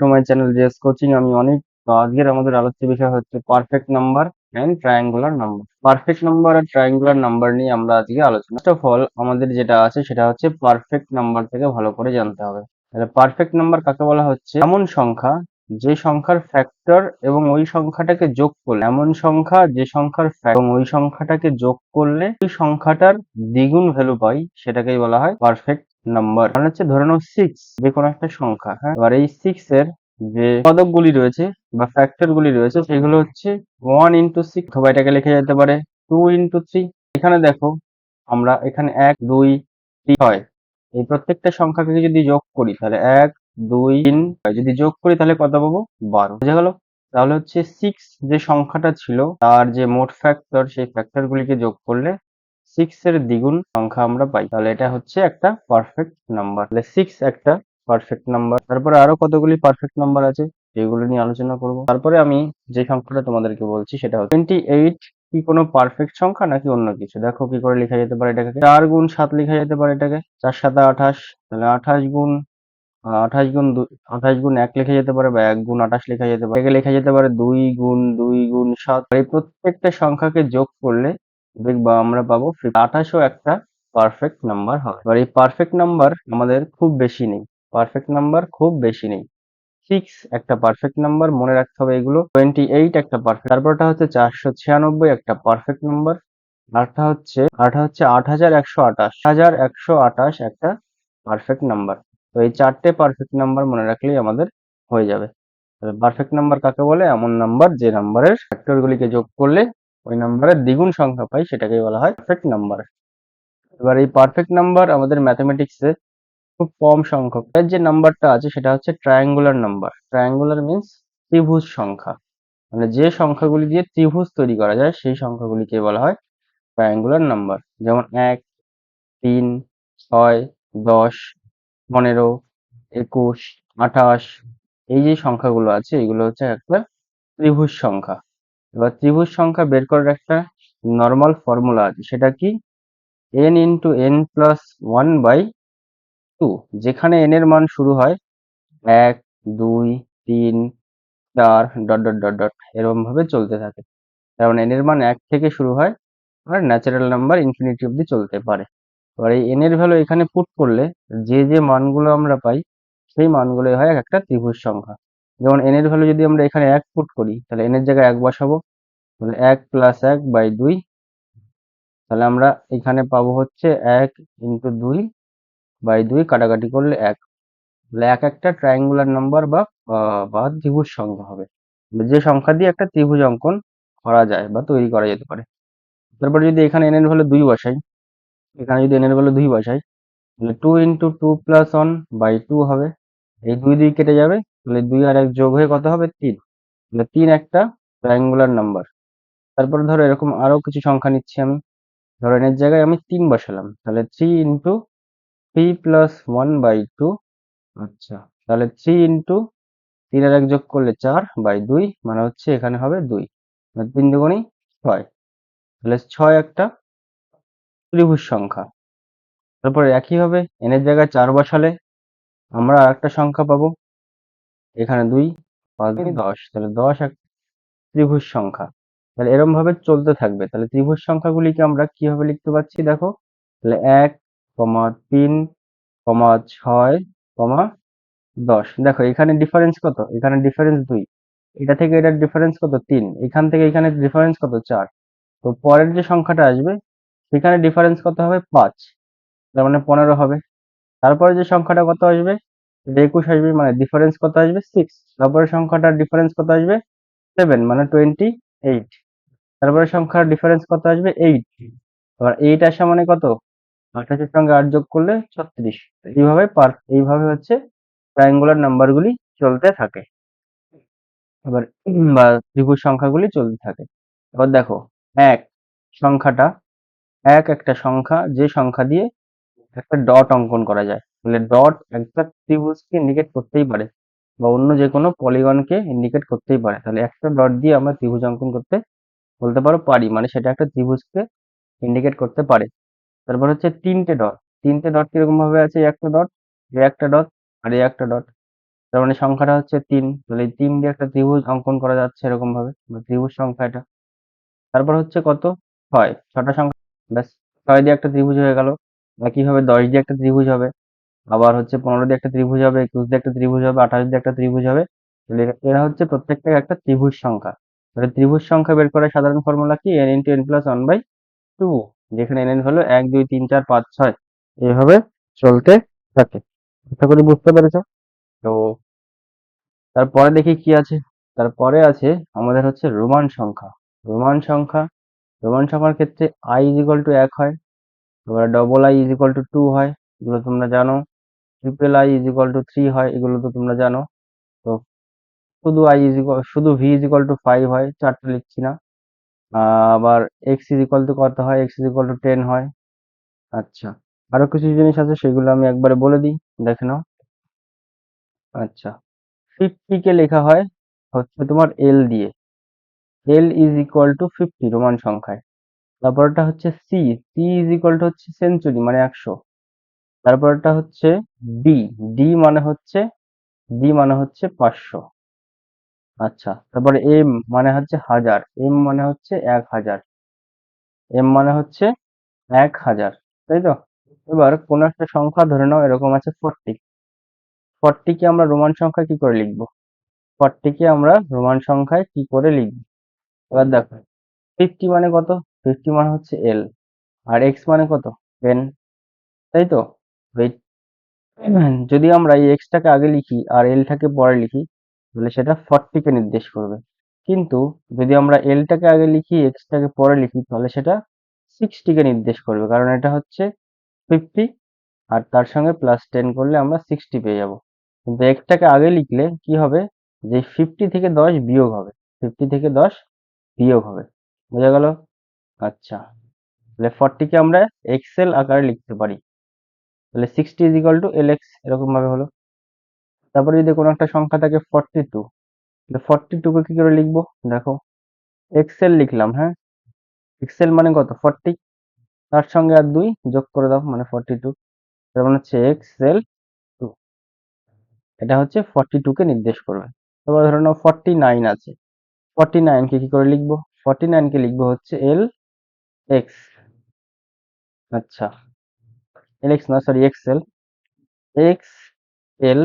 Two my channel JS coaching. আমি অনেক। তো আজকের আমাদের আলোচ্য বিষয় হচ্ছে perfect number and triangular number. Perfect number আর ট্রায়াঙ্গুলার নাম্বার নিয়ে আমরা আজকে আলোচনা। ফার্স্ট অফ অল আমাদের যেটা আছে সেটা হচ্ছে পারফেক্ট নাম্বার থেকে ভালো করে জানতে হবে। তাহলে পারফেক্ট নাম্বার কাকে বলা হচ্ছে? এমন সংখ্যা যে সংখ্যার ফ্যাক্টর এবং ওই সংখ্যাটাকে যোগ করলে, এমন সংখ্যা যে সংখ্যার এবং ওই সংখ্যাটাকে যোগ করলে ওই সংখ্যাটার দ্বিগুণ ভ্যালু পাই, সেটাকেই বলা হয় পারফেক্ট নাম্বার। মানে হচ্ছে ধরে নাও 6, যে কোনো একটা সংখ্যা। হ্যাঁ, এবার এই 6 এর যে পদকগুলি রয়েছে বা ফ্যাক্টর গুলি রয়েছে সেগুলো হচ্ছে 1 into 6, অথবা এটাকে লেখা যেতে পারে 2 into 3। এখানে দেখো আমরা এখানে 1 2 3 6, এই প্রত্যেকটা সংখ্যাকে যদি যোগ করি তাহলে 1 2 3, যদি যোগ করি তাহলে কত পাবো? 12। বুঝা গেল? তাহলে হচ্ছে 6 যে সংখ্যাটা ছিল তার যে মোট ফ্যাক্টর, সেই ফ্যাক্টর গুলিকে যোগ করলে 6 এর দ্বিগুণ সংখ্যা আমরা পাই। তাহলে এটা হচ্ছে একটা পারফেক্ট নাম্বার। তাহলে 6 একটা পারফেক্ট নাম্বার। তারপরে আরো কতগুলি পারফেক্ট নাম্বার আছে যেগুলো নিয়ে আলোচনা করব। তারপরে আমি যে সংখ্যাটা তোমাদেরকে বলছি সেটা হচ্ছে 28। কি কোনো পারফেক্ট সংখ্যা নাকি অন্য কিছু? দেখো কি করে লেখা যেতে পারে এটাকে। 4 গুণ 7 লেখা যেতে পারে এটাকে। 4 7 28। তাহলে 28 গুণ 28 গুণ 1 লেখা যেতে পারে, বা 1 গুণ 28 লেখা যেতে পারে। এটাকে লেখা যেতে পারে 2 গুণ 2 গুণ 7। এই প্রত্যেকটা সংখ্যাকে যোগ করলে দেখবা আমরা পাবো 28 ও একটা পারফেক্ট নাম্বার হবে। এবার এই পারফেক্ট নাম্বার আমাদের খুব বেশি নেই। পারফেক্ট নাম্বার খুব বেশি নেই। 6 একটা পারফেক্ট নাম্বার, মনে রাখতে হবে এগুলো। 28 একটা পারফেক্ট। তারপরটা হচ্ছে 496 একটা পারফেক্ট নাম্বার। আরটা হচ্ছে 8128। 8128 একটা পারফেক্ট নাম্বার। তো এই চারটে পারফেক্ট নাম্বার মনে রাখলেই আমাদের হয়ে যাবে। পারফেক্ট নাম্বার কাকে বলে? এমন নাম্বার যে নাম্বারের ফ্যাক্টর গুলিকে যোগ করলে ওই নাম্বারের দ্বিগুণ সংখ্যা পাই, সেটাকেই বলা হয় পারফেক্ট নাম্বার। এবার এই পারফেক্ট নাম্বার আমাদের ম্যাথমেটিক্সে খুব কম সংখ্যক। এর যে নাম্বারটা আছে সেটা হচ্ছে ট্রায়াঙ্গুলার নাম্বার। ট্রায়াঙ্গুলার মিন্স ত্রিভুজ সংখ্যা। মানে যে সংখ্যাগুলি দিয়ে ত্রিভুজ তৈরি করা যায় সেই সংখ্যাগুলিকে বলা হয় ট্রায়াঙ্গুলার নাম্বার। যেমন 1 3 6 10 15 21 28, এই যে সংখ্যাগুলো আছে এগুলো হচ্ছে একটা ত্রিভুজ সংখ্যা। এবার ত্রিভুজ সংখ্যা বের করার একটা নর্মাল ফর্মুলা আছে, সেটা কি? n into n plus 1 by 2। যেখানে n এর মান শুরু হয় 1 2 3 4 ডট ডট ডট ডট, এরকম ভাবে চলতে থাকে। কারণ n এর মান 1 থেকে শুরু হয় আর ন্যাচারাল নাম্বার ইনফিনিটি অব্দি চলতে পারে। এবার এই n এর ভ্যালু এখানে পুট করলে যে যে মানগুলো আমরা পাই সেই মানগুলোই হয় একটা ত্রিভুজ সংখ্যা। যেমন n এর ভ্যালু যদি আমরা এখানে 1 পুট করি তাহলে n এর জায়গায় 1 বসাবো, তাহলে 1 প্লাস 1 বাই 2। তাহলে আমরা এখানে পাবো হচ্ছে 1 ইন্টু 2 বাই 2, কাটাকাটি করলে 1। তাহলে 1 একটা ট্রায়াঙ্গুলার নাম্বার বা ত্রিভুজ সংখ্যা হবে, যে সংখ্যা দিয়ে একটা ত্রিভুজ অঙ্কন করা যায় বা তৈরি করা যেতে পারে। তারপরে যদি এখানে n এর ভ্যালু 2 বসাই, এখানে যদি n এর ভ্যালু 2 বসাই তাহলে 2 ইন্টু 2 প্লাস 1 বাই 2 হবে। এই 2 2 কেটে যাবে, তাহলে 2 আর 1 যোগ হয়ে কত হবে? 3। তাহলে 3 একটা ট্রায়াঙ্গুলার নাম্বার। তারপরে ধরো এরকম আরো কিছু সংখ্যা নিচ্ছি আমি। ধরো n এর জায়গায় আমি 3 বসালাম, তাহলে 3 ইন্টু 3 প্লাস 1 বাই 2। আচ্ছা, তাহলে 3 ইন্টু 3 আর 1 যোগ করলে 4 বাই 2, মানে হচ্ছে এখানে হবে 2। 3 দুগুণী 6। তাহলে 6 একটা ত্রিভুজ সংখ্যা। তারপরে একইভাবে n এর জায়গায় 4 বসালে আমরা আরেকটা সংখ্যা পাবো, এখানে 2 5 দুগুণী 10, তাহলে 10 এক ত্রিভুজ সংখ্যা। তাহলে এরকম ভাবে চলতে থাকবে। তাহলে ত্রিভুজ সংখ্যাগুলিকে আমরা কিভাবে লিখতে পারছি দেখো। তাহলে 1 3 6 10। দেখো এখানে ডিফারেন্স কত? এখানে ডিফারেন্স 2। এটা থেকে এটার ডিফারেন্স কত? 3। এখান থেকে এখানে ডিফারেন্স কত? 4। তো পরের যে সংখ্যাটা আসবে সেখানে ডিফারেন্স কত হবে? 5, তার মানে 15 হবে। তারপরে যে সংখ্যাটা কত আসবে? এটা 21 আসবে, মানে ডিফারেন্স কত আসবে? 6। তারপরে সংখ্যাটার ডিফারেন্স কত আসবে? 7, মানে 28। তারপরে সংখ্যার ডিফারেন্স কত আসবে? 8। আবার 8 আসা মানে কত? 28 এর সঙ্গে 8 যোগ করলে 36। এইভাবে হচ্ছে ট্রায়াঙ্গুলার নাম্বারগুলি চলতে থাকে। এবার বা ত্রিভুজ সংখ্যাগুলি চলতে থাকে। এবার দেখো 1 সংখ্যাটা, 1 একটা সংখ্যা যে সংখ্যা দিয়ে একটা ডট অঙ্কন করা যায়। তাহলে ডট একটা ত্রিভুজকে ইন্ডিকেট করতেই পারে বা অন্য যে কোনো পলিগনকে ইন্ডিকেট করতেই পারে। তাহলে একটা ডট দিয়ে আমরা ত্রিভুজ অঙ্কন করতে বলতে পারো পারি, মানে সেটা একটা ত্রিভুজকে ইন্ডিকেট করতে পারে। তারপর হচ্ছে 3টে ডট। 3টে ডট কিরকম ভাবে আছে? এই একটা ডট, এই একটা ডট আর এই একটা ডট। তার মানে সংখ্যাটা হচ্ছে 3, তাহলে এই 3 দিয়ে একটা ত্রিভুজ অঙ্কন করা যাচ্ছে এরকম ভাবে, ত্রিভুজ সংখ্যা এটা। তারপর হচ্ছে কত, 6, 6টা সংখ্যা, ব্যাস 6 দিয়ে একটা ত্রিভুজ হয়ে গেল। একইভাবে 10 দিয়ে একটা ত্রিভুজ হবে, আবার হচ্ছে 15 দিয়ে একটা ত্রিভুজ হবে, 21 দিয়ে একটা ত্রিভুজ হবে, 28 দিয়ে একটা ত্রিভুজ হবে। তাহলে এরা হচ্ছে প্রত্যেকটা একটা ত্রিভুজ সংখ্যা। তাহলে ত্রিভুজ সংখ্যা বের করার সাধারণ ফর্মুলা কি, n ইন্টু n প্লাস 1/2, যেখানে n হলো 1 2 3 4 5 6, এইভাবে চলতে থাকে। আশা করি বুঝতে পেরেছো। তো তারপরে দেখি কি আছে, তারপরে আছে আমাদের হচ্ছে রোমান সংখ্যা। রোমান সংখ্যা, রোমান সংখ্যার ক্ষেত্রে i ইজ ইকুয়াল টু 1 হয়, এবার double i is equal to 2 হয়, এগুলো তোমরা জানো। Triple i is equal to 3 হয়, এগুলো তো তোমরা জানো। তো শুধু v ইজ ইকুয়াল টু 5 হয়, চারটে লিখছি না। আবার x ইজ ইকুয়াল টু কত হয়, x ইজ ইকুয়াল টু 10 হয়। আচ্ছা, আরো কিছু জিনিস আছে সেগুলো আমি একবারে বলে দিই, দেখে নাও। আচ্ছা, 50 কে লেখা হয় হচ্ছে তোমার l দিয়ে, l is equal to 50 Roman সংখ্যায়। তারপরটা হচ্ছে c, c is equal to হচ্ছে সেঞ্চুরি মানে 100। তারপরটা হচ্ছে d, d মানে হচ্ছে, d মানে হচ্ছে 500। আচ্ছা, তারপরে m মানে হচ্ছে হাজার, m মানে হচ্ছে 1000, m মানে হচ্ছে 1000, তাই তো। এবার কোন একটা সংখ্যা ধরে নাও এরকম আছে 40, 40 কে আমরা রোমান সংখ্যায় কি করে লিখবো, 40 কে আমরা রোমান সংখ্যায় কি করে লিখবো। এবার দেখো 50 মানে কত, 50 মানে হচ্ছে l, আর x মানে কত, 10, তাই তো। এই যদি আমরা এই x টাকে আগে লিখি আর l টাকে পরে লিখি, তাহলে সেটা 40 কে নির্দেশ করবে। কিন্তু যদি আমরা l টাকে আগে লিখি, x টাকে পরে লিখি, তাহলে সেটা 60 কে নির্দেশ করবে, কারণ এটা হচ্ছে 50 আর তার সঙ্গে প্লাস 10 করলে আমরা 60 পেয়ে যাব। কিন্তু x টাকে আগে লিখলে কি হবে, যে 50 থেকে 10 বিয়োগ হবে, 50 থেকে 10 বিয়োগ হবে, বোঝা গেল। আচ্ছা, তাহলে 40 কে আমরা এক্সেল আকারে লিখতে পারি, তাহলে 60 ইজ ইকুয়াল টু lx, এরকম ভাবে হলো। তারপরে যদি কোনো একটা সংখ্যা থাকে 42, তাহলে 42 কে কি করে লিখবো, দেখো এক্সেল লিখলাম, হ্যাঁ, এক্সেল মানে কত 40, তার সঙ্গে আর 2 যোগ করে দাও মানে 42, তার মানে হচ্ছে এক্সেল 2, এটা হচ্ছে 42 কে নির্দেশ করবে। তারপর ধরে নাও 49 আছে, 49 কে কি করে লিখবো, 49 কে লিখবো হচ্ছে এল এক্স। আচ্ছা, এল এক্স না, সরি এক্সেল, এক্স এল।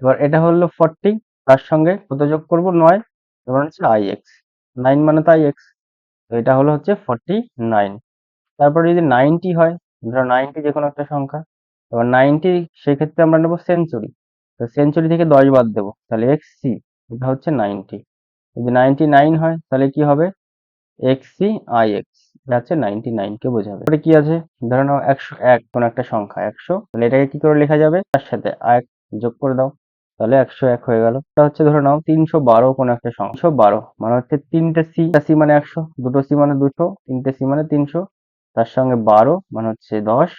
এবার এটা হলো 40, তার সঙ্গে কত যোগ করব, 9, এবার হচ্ছে আই এক্স, 9 মানে তো আই এক্স, তো এটা হলো হচ্ছে 49। তারপরে যদি 90 হয়, ধরো 90 যে কোনো একটা সংখ্যা, এবার 90 সেক্ষেত্রে আমরা নেবো সেঞ্চুরি, তো সেঞ্চুরি থেকে 10 বাদ দেবো, তাহলে এক্স সি, এটা হচ্ছে 90। যদি 99 হয় তাহলে কি হবে, এক্স সি আই এক্স, এটা হচ্ছে 99 কে বোঝাবে। তারপরে কি আছে, ধরে নাও 101 কোন একটা সংখ্যা 100, তাহলে এটাকে কি করে লেখা যাবে, তার সাথে এক যোগ করে দাও, তাহলে 101 হয়ে গেল। এটা হচ্ছে ধরে নাও 312 কোন একটা সংখ্যা, 312 মানে হচ্ছে তিনটে সি, একটা সি মানে 100, দুটো সি মানে 200, তিনটে সি মানে 300, তার সঙ্গে 12 মানে হচ্ছে 10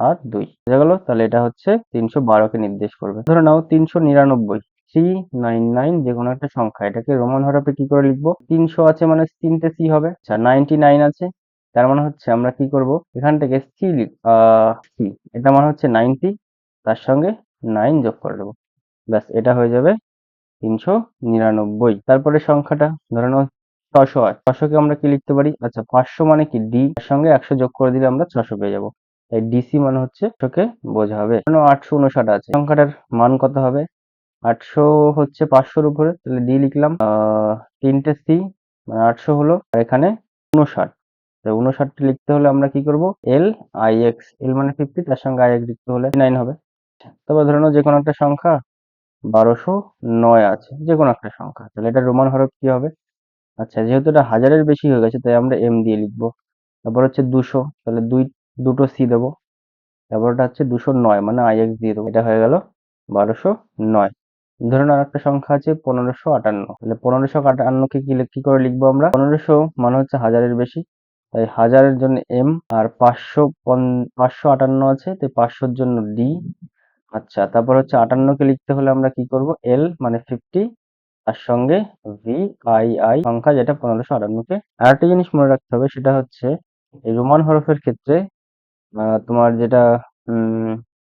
আর 2, বোঝা গেল। তাহলে এটা হচ্ছে 312 কে নির্দেশ করবে। ধরে নাও 399, 399 যে কোনো একটা সংখ্যা, এটাকে রোমান হরফে কি করে লিখবো, 300 আছে মানে তিনটে সি হবে, আচ্ছা 99 আছে, তার মানে হচ্ছে আমরা কি করব, এখান থেকে সি সি, এটা মানে হচ্ছে 90, তার সঙ্গে 9 যোগ করে দেবো, ব্যাস এটা হয়ে যাবে 399। তারপরে সংখ্যাটা ধরে নাও 600 হয়, 600 কে আমরা কি লিখতে পারি, আচ্ছা 500 মানে কি ডি, তার সঙ্গে 100 যোগ করে দিলে আমরা 600 পেয়ে যাবো, তাই ডিসি মানে হচ্ছে 600 কে বোঝাবে। 859 আছে, সংখ্যাটার মান কত হবে, 800 হচ্ছে 500-র উপরে, তাহলে ডি লিখলাম, তিনটে সি মানে 800 হলো, আর এখানে 59, তো 59 লিখতে হলে আমরা কি করব, এল আই এক্স, এল মানে 50, তার সঙ্গে আই এক্স লিখতে হলে 9 হবে। তারপর ধরে নাও যে কোনো একটা সংখ্যা 1209 আছে, যে কোনো একটা সংখ্যা, তাহলে এটা রোমান হরফ কি হবে, আচ্ছা যেহেতু এটা হাজারের বেশি হয়ে গেছে তাই আমরা এম দিয়ে লিখবো। তারপর হচ্ছে 200, তাহলে দুটো সি দেবো, তারপর এটা হচ্ছে 209 মানে আই এক্স দিয়ে দেবো, এটা হয়ে গেল 1209। ধরুন আর একটা সংখ্যা আছে 1558, তাহলে 1558 কে কি করে লিখবো আমরা, 1500 মানে হচ্ছে হাজারের বেশি, তাই হাজারের জন্য এম, আর 558 আছে তাই 500-র জন্য ডি। আচ্ছা, তারপর হচ্ছে 58 কে লিখতে হলে আমরা কি করব, এল মানে 50, তার সঙ্গে ভি আই আই সংখ্যা যেটা 1558 কে। আর একটা জিনিস মনে রাখতে হবে, সেটা হচ্ছে এই রোমান হরফের ক্ষেত্রে তোমার যেটা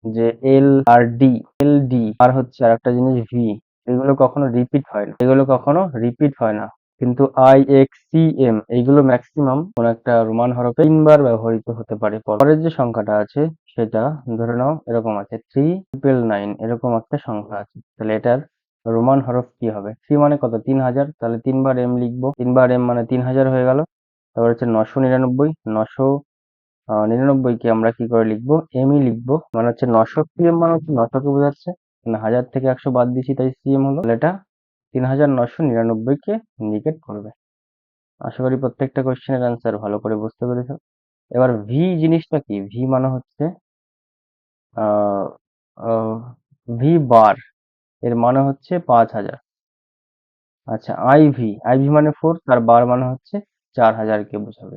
যে এল আর ডি, এল ডি আর হচ্ছে আর একটা জিনিস ভি, এগুলো কখনো রিপিট হয় না, এগুলো কখনো রিপিট হয় না। কিন্তু আই এক্স সি এম এইগুলো ম্যাক্সিমাম কোন একটা রোমান হরফে 3 বার ব্যবহৃত হতে পারে। পরের যে সংখ্যাটা আছে সেটা ধরে নাও এরকম আছে 3999, এরকম একটা সংখ্যা আছে। তাহলে এটার রোমান হরফ কি হবে? 3 মানে কত? 3000, তাহলে 3 বার এম লিখবো, 3 বার এম মানে 3000 হয়ে গেল। তারপর হচ্ছে 999, 999 কে আমরা কি করে লিখবো? এম ই লিখবো, মানে হচ্ছে 900 সিএম, মানে হচ্ছে 900 কে বোঝাচ্ছে, মানে 1000 থেকে 100 বাদ দিয়েছি তাই সিএম হলো। তাহলে এটা 3999 কে ইন্ডিকেট করবে। আশা করি প্রত্যেকটা কোশ্চেনের অ্যান্সার ভালো করে বুঝতে পেরেছো। এবার ভি জিনিসটা কি? ভি মানে হচ্ছে ভি বার, এর মানে হচ্ছে 5000। আচ্ছা, আইভি, আইভি মানে 4, তার বার মানে হচ্ছে 4000 কে বোঝাবে।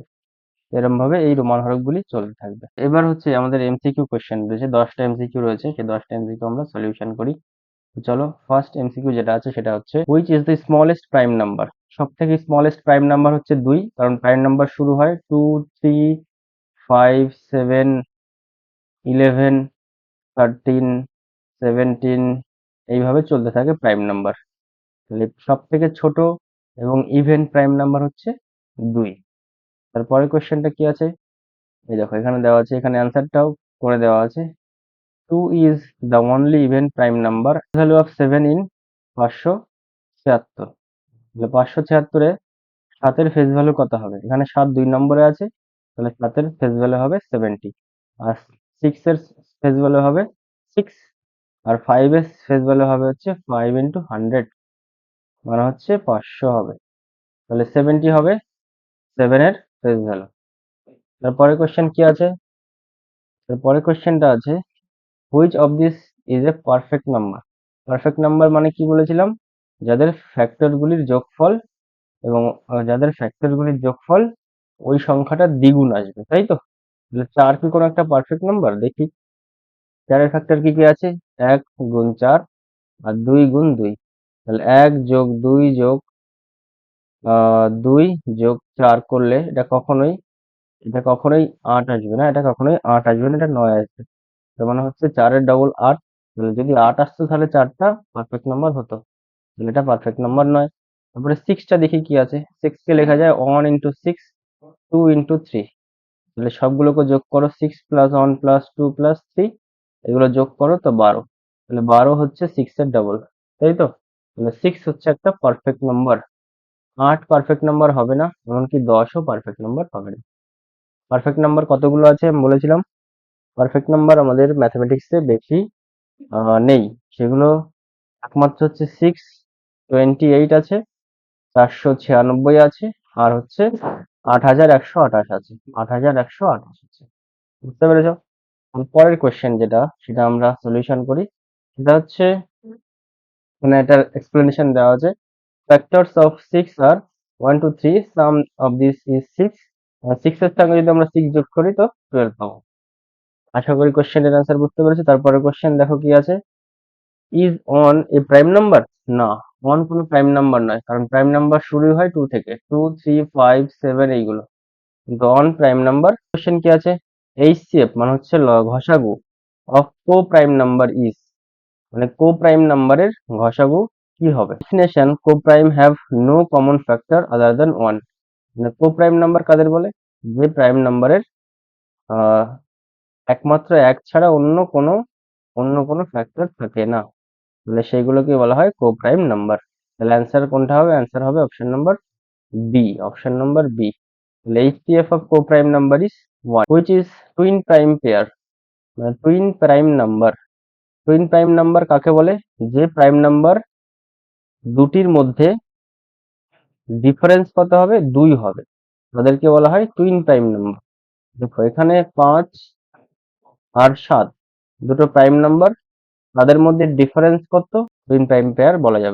এরকম ভাবে এই রোমান হরফগুলি চলতে থাকবে। এবার হচ্ছে আমাদের এমসিকিউ কোশ্চেন রয়েছে, 10টা এমসিকিউ রয়েছে, সেই 10টা এমসিকিউ আমরা সলিউশন করি। তো চলো, ফার্স্ট এমসিকিউ যেটা আছে সেটা হচ্ছে which is the smallest prime number? সব থেকে স্মলেস্ট প্রাইম নাম্বার হচ্ছে 2, কারণ প্রাইম নাম্বার শুরু হয় 2, 3, 5, 7, 11, 13, 17, এইভাবে চলতে থাকে প্রাইম নাম্বার। তাহলে সব থেকে ছোট এবং ইভেন প্রাইম নাম্বার হচ্ছে 2। তারপরে কোশ্চেনটা কি আছে? এই দেখো এখানে দেওয়া আছে, এখানে অ্যান্সারটাও করে দেওয়া আছে। 2 is the only even prime number. Value of 7 in 576. তাহলে 576 এ 7 এর ফেস ভ্যালু কত হবে? এখানে 7 2 নম্বরে আছে, তাহলে 7 এর ফেস ভ্যালু হবে 70, আর 6 এর ফেস ভ্যালু হবে 6, আর 5 এর ফেস ভ্যালু হবে হচ্ছে 5 into 100, মানে হচ্ছে 500 হবে। তাহলে 70 হবে 7 এর ফেস ভ্যালু। তারপরে কোশ্চেন কি আছে? তারপরে কোশ্চেনটা আছে which of this is a perfect number? Perfect number মানে কি বলেছিলাম? যাদের ফ্যাক্টরগুলির যোগফল এবং যাদের ফ্যাক্টরগুলির যোগফল ওই সংখ্যাটার দ্বিগুণ আসবে, তাই তো? তাহলে 4 কি কোনো একটা পারফেক্ট নাম্বার? দেখি 4 এর ফ্যাক্টর কি কি আছে? 1 গুণ 4 আর 2 গুণ 2। তাহলে 1 যোগ 2 যোগ 2 যোগ 4 করলে এটা কখনোই 8 আসবে না, এটা কখনোই 8 আসবে না, এটা 9 আসবে। তার মানে হচ্ছে 4 এর ডবল 8। তাহলে যদি 8 আসতো তাহলে 4টা পারফেক্ট নাম্বার হতো, তাহলে এটা পারফেক্ট নাম্বার নয়। তারপরে 6টা দেখি কি আছে। 6 কে লেখা যায় 1 into 6, 2 into 3। তাহলে সবগুলোকে যোগ করো, 6 plus 1 plus 2 plus 3, এগুলো যোগ করো তো 12। তাহলে 12 হচ্ছে 6 এর ডবল, তাই তো? তাহলে 6 হচ্ছে একটা পারফেক্ট নাম্বার। 8 পারফেক্ট নাম্বার হবে না, এমনকি 10ও পারফেক্ট নাম্বার হবে না। পারফেক্ট নাম্বার কতগুলো আছে আমি বলেছিলাম? পারফেক্ট নাম্বার আমাদের ম্যাথমেটিক্সে বেশি নেই, সেগুলো একমাত্র হচ্ছে 6, 28 আছে, 496 আছে, আর হচ্ছে 8128 আছে, 8128 আছে। বুঝতে পেরেছো? পরের কোশ্চেন যেটা, সেটা আমরা সলিউশন করি। সেটা হচ্ছে মানে এটার এক্সপ্লেনেশন দেওয়া আছে ফ্যাক্টরস অফ 6 আর 1 2 3, সাম অফ দিস ইজ 6। 6 এর সঙ্গে যদি আমরা 6 যোগ করি তো 12 পাবো। আশা করি কোশ্চেনের অ্যান্সার বুঝতে পেরেছো। তারপরে কোশ্চেন দেখো কি আছে, is on a prime number? না, অন কোনো প্রাইম নাম্বার নয়, কারণ প্রাইম নাম্বার শুরু হয় 2 থেকে, 2 3 5 7 এইগুলো, কিন্তু অন প্রাইম নাম্বার। কোশ্চেন কি আছে, এইচসিএফ মানে হচ্ছে ঘষাগু of co prime number is, মানে কো প্রাইম নাম্বারের ঘষাগু কি হবে? Definition, co prime have no common factor other than 1। মানে কো প্রাইম নাম্বার কাদের বলে? যে প্রাইম নাম্বারের একমাত্র এক ছাড়া অন্য কোনো ফ্যাক্টর থাকে না, তাহলে সেইগুলোকে বলা হয় কো প্রাইম নাম্বার। তাহলে অ্যান্সার কোনটা হবে? অ্যান্সার হবে option number B, option number B. তাহলে HCF of co prime number is 1, which is twin prime pair. মানে twin prime number, twin prime number কাকে বলে? যে প্রাইম নাম্বার দুটির মধ্যে ডিফারেন্স কত হবে? 2 হবে, তাদেরকে বলা হয় টুইন প্রাইম নাম্বার। দেখো এখানে 5 আর 7 দুটো প্রাইম নাম্বার, তাদের মধ্যে ডিফারেন্স কত? টুইন প্রাইম পেয়ার বলা যাবে।